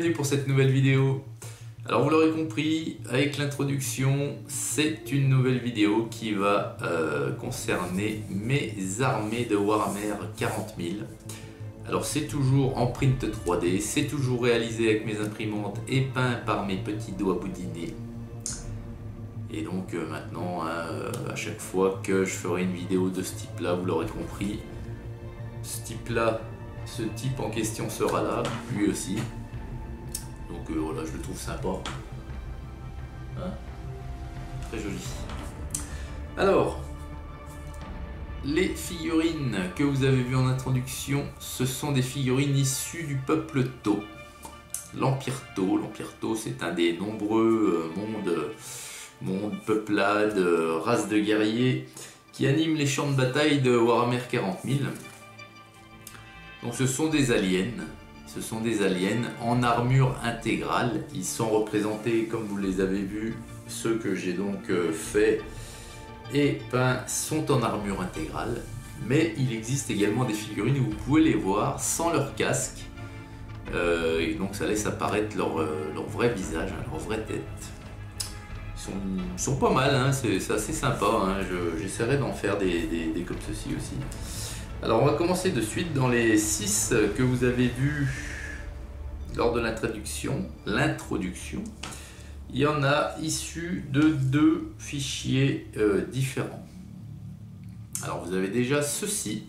bienvenue pour cette nouvelle vidéo. Alors vous l'aurez compris, avec l'introduction, c'est une nouvelle vidéo qui va concerner mes armées de Warhammer 40 000. Alors c'est toujours en print 3D, c'est toujours réalisé avec mes imprimantes et peint par mes petits doigts boudinés. Et donc maintenant, à chaque fois que je ferai une vidéo de ce type là, vous l'aurez compris, ce type en question sera là, lui aussi. Donc voilà, je le trouve sympa. Hein, très joli. Alors, les figurines que vous avez vues en introduction, ce sont des figurines issues du peuple Tau. L'Empire Tau. L'Empire Tau, c'est un des nombreux mondes, peuplades, races de guerriers qui animent les champs de bataille de Warhammer 40 000. Donc ce sont des aliens. Ce sont des aliens en armure intégrale. Ils sont représentés, comme vous les avez vus, ceux que j'ai donc fait et peints sont en armure intégrale. Mais il existe également des figurines où vous pouvez les voir sans leur casque. Et donc ça laisse apparaître leur vrai visage, leur vraie tête. Ils sont pas mal, hein, c'est assez sympa. Hein. J'essaierai d'en faire des comme ceci aussi. Alors on va commencer de suite dans les 6 que vous avez vus lors de l'introduction. Il y en a issus de 2 fichiers différents. Alors vous avez déjà ceci.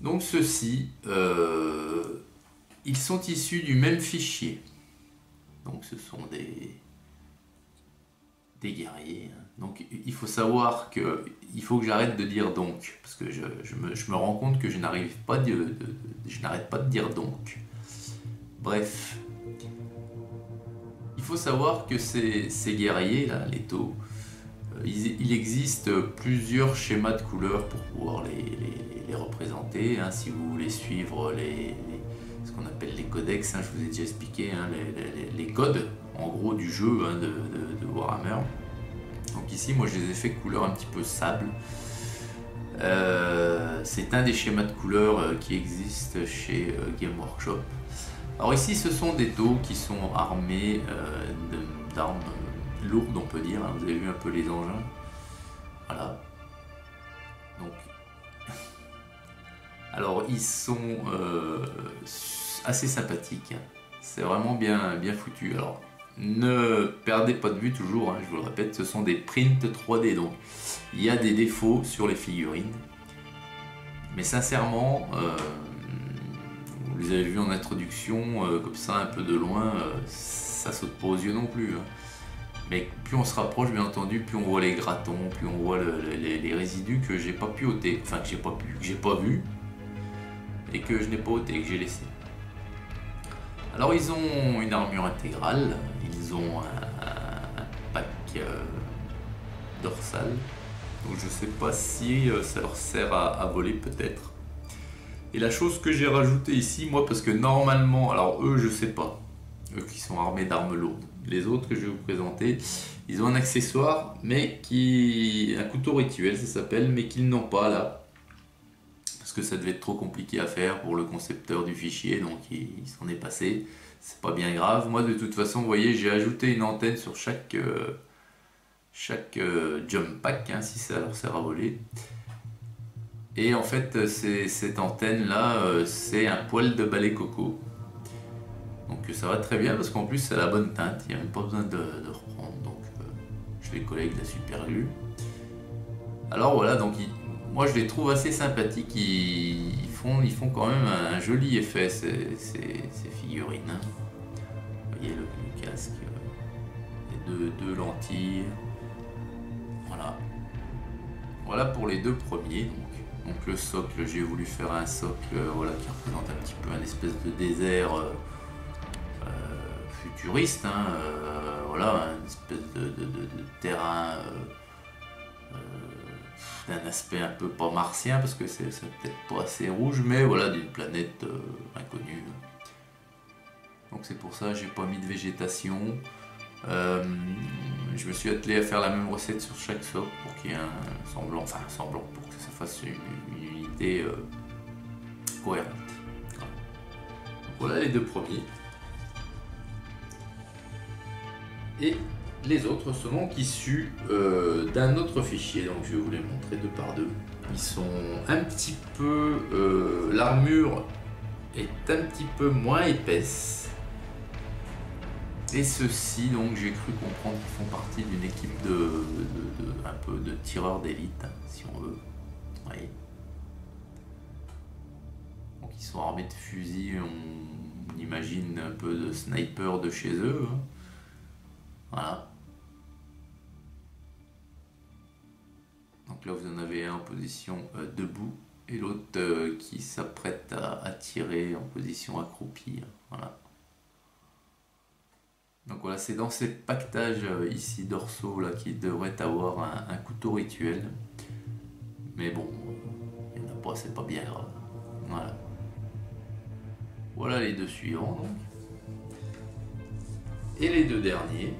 Donc ceux-ci, ils sont issus du même fichier. Donc ce sont des guerriers. Donc il faut savoir que il faut que j'arrête de dire donc, parce que je me rends compte que je n'arrête pas de dire donc. Bref, il faut savoir que ces guerriers là, les Tau, il existe plusieurs schémas de couleurs pour pouvoir les représenter. Hein, si vous voulez suivre ce qu'on appelle les codex, hein, je vous ai déjà expliqué hein, les codes en gros du jeu hein, de Warhammer. Donc ici moi je les ai fait couleur un petit peu sable. C'est un des schémas de couleurs qui existe chez Game Workshop. Alors ici ce sont des Tau qui sont armés d'armes lourdes on peut dire, hein. Vous avez vu un peu les engins. Voilà. Donc alors ils sont assez sympathiques. C'est vraiment bien foutu. Alors ne perdez pas de vue toujours, hein, je vous le répète, ce sont des prints 3D, donc il y a des défauts sur les figurines. Mais sincèrement, vous les avez vus en introduction, comme ça un peu de loin, ça saute pas aux yeux non plus. Hein. Mais plus on se rapproche, bien entendu, plus on voit les gratons, plus on voit les résidus que j'ai pas pu ôter, enfin que j'ai pas vu, et que je n'ai pas ôté, que j'ai laissé. Alors ils ont une armure intégrale, ils ont un pack dorsal, donc je sais pas si ça leur sert à voler peut-être. Et la chose que j'ai rajoutée ici, moi parce que normalement, alors eux je sais pas, eux qui sont armés d'armes lourdes, les autres que je vais vous présenter, ils ont un accessoire, mais un couteau rituel ça s'appelle, mais qu'ils n'ont pas là. Parce que ça devait être trop compliqué à faire pour le concepteur du fichier, donc il s'en est passé. C'est pas bien grave. Moi de toute façon, vous voyez, j'ai ajouté une antenne sur chaque jump pack, hein, si ça leur sert à voler. Et en fait, cette antenne là, c'est un poil de balai coco. Donc ça va très bien parce qu'en plus c'est la bonne teinte, il n'y a même pas besoin de reprendre. Donc je les colle avec de la super glue. Alors voilà, donc moi je les trouve assez sympathiques, ils font quand même un joli effet ces figurines. Vous voyez le casque, les deux lentilles. Voilà pour les 2 premiers. Donc le socle, j'ai voulu faire un socle voilà, qui représente un petit peu un espèce de désert futuriste. Hein, voilà, une espèce de terrain d'un aspect un peu pas martien parce que c'est peut-être pas assez rouge, mais voilà, d'une planète inconnue. Donc c'est pour ça que j'ai pas mis de végétation. Je me suis attelé à faire la même recette sur chaque socle pour qu'il y ait un semblant, pour que ça fasse une unité cohérente. Voilà. voilà les deux premiers. Et les autres sont donc issus d'un autre fichier, donc je vais vous les montrer deux par deux. Ils sont un petit peu... l'armure est un petit peu moins épaisse. Et ceux-ci, donc j'ai cru comprendre qu'ils font partie d'une équipe un peu de tireurs d'élite, si on veut. Oui. Donc ils sont armés de fusils, on imagine un peu de sniper de chez eux. Hein. Voilà. Donc là vous en avez un en position debout et l'autre qui s'apprête à tirer en position accroupie. Voilà. Donc voilà, c'est dans ces pactages ici dorsaux là qui devrait avoir un couteau rituel. Mais bon, il n'y en a pas, c'est pas bien grave. Voilà. Voilà les deux suivants donc. Et les deux derniers.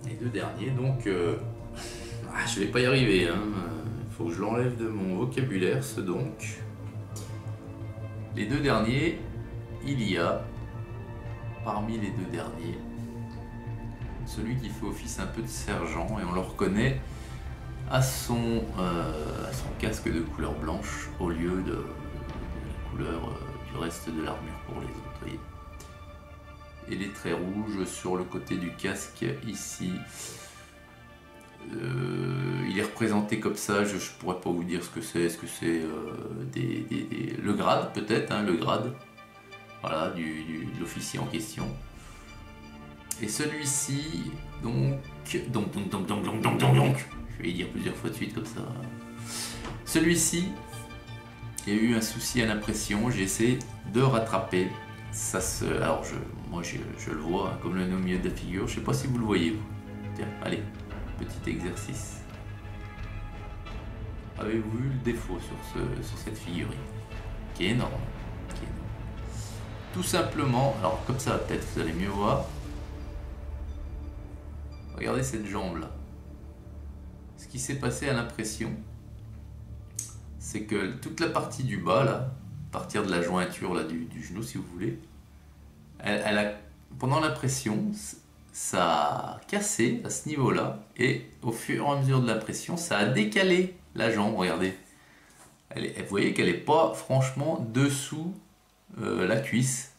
Les deux derniers, donc je vais pas y arriver, hein. Faut que je l'enlève de mon vocabulaire, ce donc. Les deux derniers, il y a parmi les deux derniers celui qui fait office un peu de sergent et on le reconnaît à son casque de couleur blanche au lieu de la couleur du reste de l'armure pour les autres, voyez. Et les traits rouges sur le côté du casque ici, il est représenté comme ça. Je pourrais pas vous dire ce que c'est. Est-ce que c'est le grade peut-être, hein, le grade, voilà, de l'officier en question. Et celui-ci, donc, je vais y dire plusieurs fois de suite comme ça. Celui-ci, il y a eu un souci à l'impression. J'ai essayé de rattraper. Ça se, alors moi je le vois hein, comme le nez au milieu de la figure. Je sais pas si vous le voyez vous. Tiens, allez, petit exercice. Avez-vous vu le défaut sur cette figurine qui est énorme, Tout simplement, alors comme ça peut-être vous allez mieux voir. Regardez cette jambe là. Ce qui s'est passé à l'impression, c'est que toute la partie du bas là, à partir de la jointure là, du genou si vous voulez, elle a, pendant l'impression, ça a cassé à ce niveau là et au fur et à mesure de la pression ça a décalé la jambe. Regardez, vous voyez qu'elle n'est pas franchement dessous la cuisse,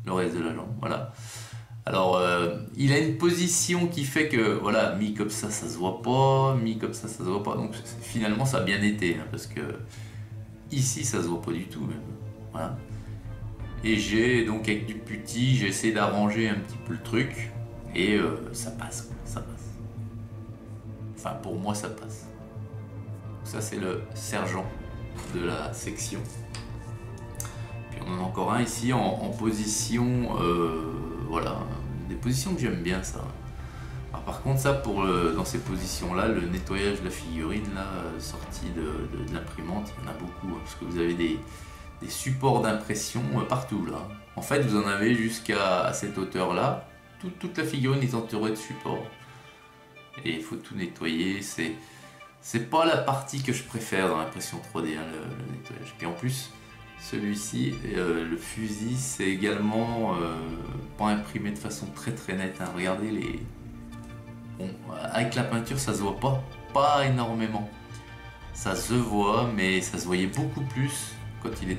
le reste de la jambe, voilà. Alors il a une position qui fait que voilà, mis comme ça se voit pas, mis comme ça se voit pas, donc finalement ça a bien été hein, parce que ici ça se voit pas du tout même. Voilà. Et j'ai donc avec du putty, j'ai essayé d'arranger un petit peu le truc et ça passe, ça passe. Enfin pour moi ça passe. Ça c'est le sergent de la section. Puis on en a encore un ici en position, voilà, des positions que j'aime bien ça. Alors par contre ça pour dans ces positions là, le nettoyage de la figurine là, sortie de l'imprimante, il y en a beaucoup hein, parce que vous avez des supports d'impression partout là. En fait vous en avez jusqu'à cette hauteur là, toute la figurine est entourée de supports. Et il faut tout nettoyer, c'est pas la partie que je préfère dans l'impression 3D, hein, le nettoyage. Puis en plus, celui-ci, le fusil, c'est également pas imprimé de façon très nette. Hein. Regardez les... Bon, avec la peinture, ça se voit pas énormément. Ça se voit, mais ça se voyait beaucoup plus quand il était